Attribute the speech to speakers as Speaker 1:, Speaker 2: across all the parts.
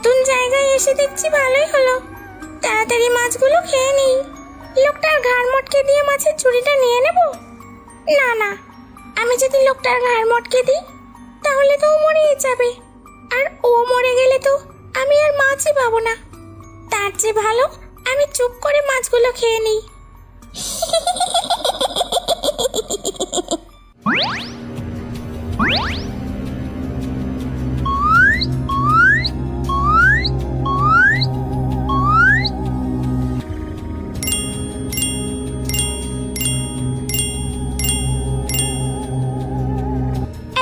Speaker 1: নতুন জায়গায় এসে দেখছি ভালোই হলো, তাড়াতাড়ি মাছগুলো খেয়ে নিই। লোকটার ঘাড় মটকে দিয়ে মাছের ঝুড়িটা নিয়ে নেব? না না, আমি যদি লোকটার ঘাড় মটকে দিই তাহলে তো ও মরেই যাবে, আর ও মরে গেলে তো আমি আর মাছই পাবো না। তার চেয়ে ভালো আমি চুপ করে মাছগুলো খেয়ে নিই।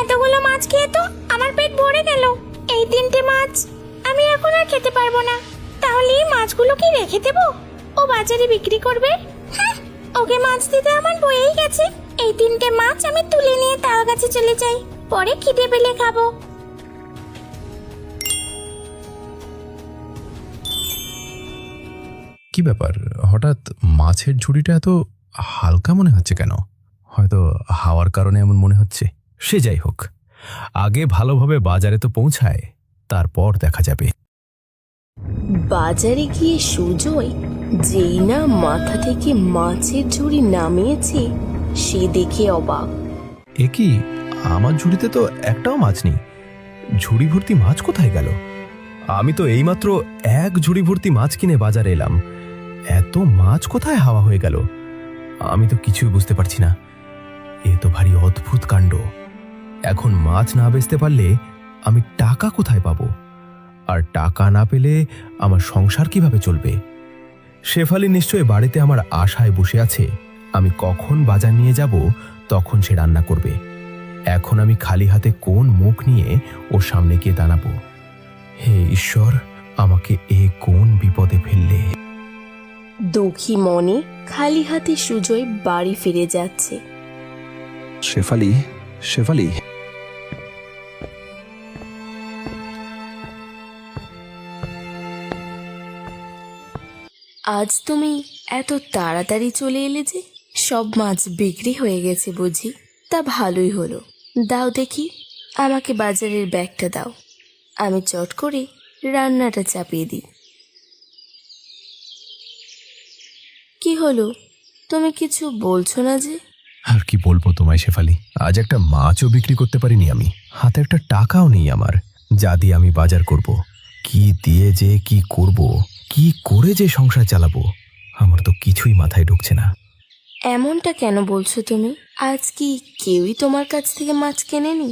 Speaker 1: এতগুলো মাছ খেয়ে তো আমার পেট ভরে গেল। এই 3টে মাছ আমি এখন আর খেতে পারবো না। তাহলে এই মাছগুলো কি রেখে দেবো? ও বাজারে বিক্রি করবে। ওকে মাছ দিতে আমার বয়েই গেছে। এই 3টে মাছ আমি তুলে নিয়ে তাল গাছে চলে যাই, পরে খিদে পেলে খাবো।
Speaker 2: কি ব্যাপার, হঠাৎ মাছের ঝুড়িটা এত হালকা মনে হচ্ছে কেন? হয়তো হাওয়ার কারণে এমন মনে হচ্ছে। সে যাই হোক, আগে ভালোভাবে বাজারে তো পৌঁছায়, তারপর দেখা যাবে।
Speaker 3: বাজারে গিয়ে সুজয় যেই না মাথা থেকে মাছের ঝুড়ি নামিয়েছে, সে দেখে অবাক।
Speaker 2: এ কি, আমার ঝুড়িতে তো একটাও মাছ নেই। ঝুড়ি ভর্তি মাছ কোথায় গেল? আমি তো এইমাত্র 1 ঝুড়ি ভর্তি মাছ কিনে বাজারে এলাম। এত মাছ কোথায় হাওয়া হয়ে গেল? আমি তো কিছুই বুঝতে পারছি না। এ তো ভারী অদ্ভুত কাণ্ড। এখন মাছ না বেচতে পারলে আমি টাকা কোথায় পাবো? আর টাকা না পেলে আমার সংসার কিভাবে চলবে? শেফালি নিশ্চয়ই বাড়িতে আমার আশায় বসে আছে। আমি কখন বাজার নিয়ে যাব তখন সে রান্না করবে। এখন আমি খালি হাতে কোন মুখ নিয়ে ওর সামনে গিয়ে দাঁড়াবো? হে ঈশ্বর, আমাকে এ কোন বিপদে ফেললে?
Speaker 3: দুঃখী মনে খালি হাতে সুজয় বাড়ি ফিরে যাচ্ছে।
Speaker 4: শেফালি, শেফালি,
Speaker 3: আজ তুমি এত তাড়াতাড়ি চলে এলে যে? সব মাছ বিক্রি হয়ে গেছে বুঝি? তা ভালোই হলো। দাও দেখি, আমাকে বাজারের ব্যাগটা দাও। আমি চট করে রান্নাটা চাপিয়ে দিই। কি হলো, তুমি কিছু বলছো না যে?
Speaker 2: আর কি বলবো তোমায় শেফালি, আজ একটা মাছও বিক্রি করতে পারিনি আমি। হাতে একটা টাকাও নেই আমার, যা দিয়ে আমি বাজার করব। কি দিয়ে যে কি করব, কি করে যে সংসার চালাবো, আমার তো কিছুই মাথায় ঢুকছে না।
Speaker 3: এমনটা কেন বলছো তুমি? আজ কি কেউই তোমার কাছ থেকে মাছ কেনেনি?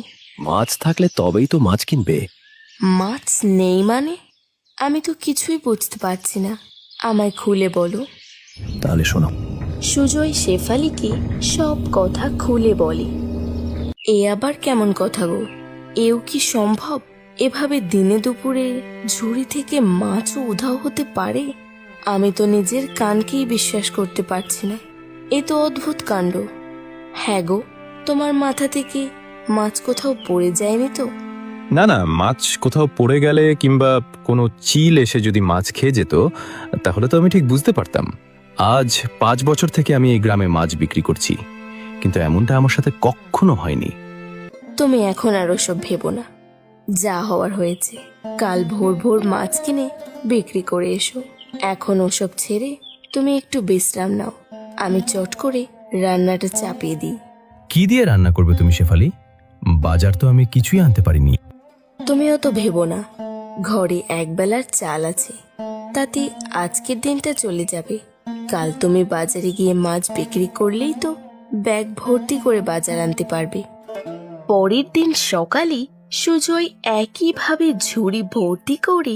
Speaker 4: মাছ থাকলে তবেই তো মাছ কিনবে।
Speaker 3: মাছ নেই মানে? আমি তো কিছুই বুঝতে পারছি না, আমায় খুলে বলো।
Speaker 4: তাহলে শোনো।
Speaker 3: সুজয় শেফালিকে সব কথা খুলে বলে। এ আবার কেমন কথা গো? এও কি সম্ভব? এভাবে দিনে দুপুরে ঝুড়ি থেকে মাছও উধাও হতে পারে? আমি তো নিজের কানকেই বিশ্বাস করতে পারছি না। এ তো অদ্ভুত কাণ্ড। হ্যাঁ গো, তোমার মাথা থেকে মাছ কোথাও পড়ে যায়নি তো?
Speaker 5: না না, মাছ কোথাও পড়ে গেলে কিংবা কোনো চিল এসে যদি মাছ খেয়ে যেত তাহলে তো আমি ঠিক বুঝতে পারতাম। আজ 5 বছর থেকে আমি এই গ্রামে মাছ বিক্রি করছি, কিন্তু এমনটা আমার সাথে কখনো হয়নি।
Speaker 3: তুমি এখন আর ওসব ভেবো না। যা হওয়ার হয়েছে। কাল ভোর ভোর মাছ কিনে বিক্রি করে এসো। এখন ওসব ছেড়ে তুমি একটু বিশ্রাম নাও। আমি চট করে রান্নাটা চাপিয়ে দিই।
Speaker 2: কি দিয়ে রান্না করবে তুমি শেফালি? বাজার তো আমি কিছুই আনতে পারিনি।
Speaker 3: তুমিও তো ভেবো না, ঘরে একবেলার চাল আছে, তাতে আজকের দিনটা চলে যাবে। কাল তুমি বাজারে গিয়ে মাছ বিক্রি করলেই তো ব্যাগ ভর্তি করে বাজার আনতে পারবে। পরের দিন সকালে সুজয় একইভাবে ঝুড়ি ভর্তি করে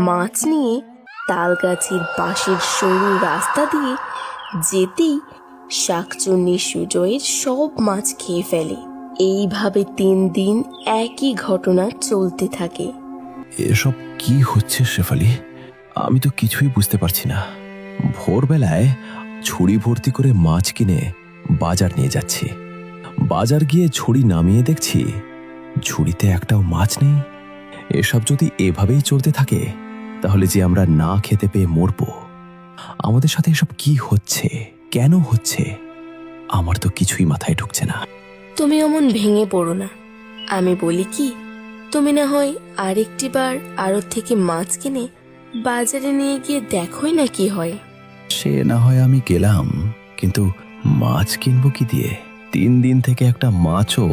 Speaker 3: মাছ নিয়ে তাল গাছের পাশের সরু রাস্তা দিয়ে যেতেই শাকচুন্নি সুজয়ের সব মাছ খেয়ে ফেলে। এইভাবে 3 দিন একই ঘটনা চলতে থাকে।
Speaker 4: এসব কি হচ্ছে শেফালি? আমি তো কিছুই বুঝতে পারছি না। ভোরবেলায় ঝুড়ি ভর্তি করে মাছ কিনে বাজার নিয়ে যাচ্ছি। বাজার গিয়ে ঝুড়ি নামিয়ে দেখছি ঝুড়িতে একটাও মাছ নেই। এসব যদি এভাবেই চলতে থাকে তাহলে যে আমরা না খেতে পেয়ে মরবো। আমাদের সাথে এসব কি হচ্ছে, কেন হচ্ছে? আমার তো কিছুই মাথায় ঢুকছে না।
Speaker 3: তুমি অমন ভেঙে পড়ো না। আমি বলি কি, তুমি না হয় আরেকটি বার আড়ত থেকে মাছ কিনে বাজারে নিয়ে গিয়ে দেখোই না কি হয়।
Speaker 4: সে না হয় আমি গেলাম, কিন্তু মাছ কিনবো কি দিয়ে? 3 দিন থেকে একটা মাছও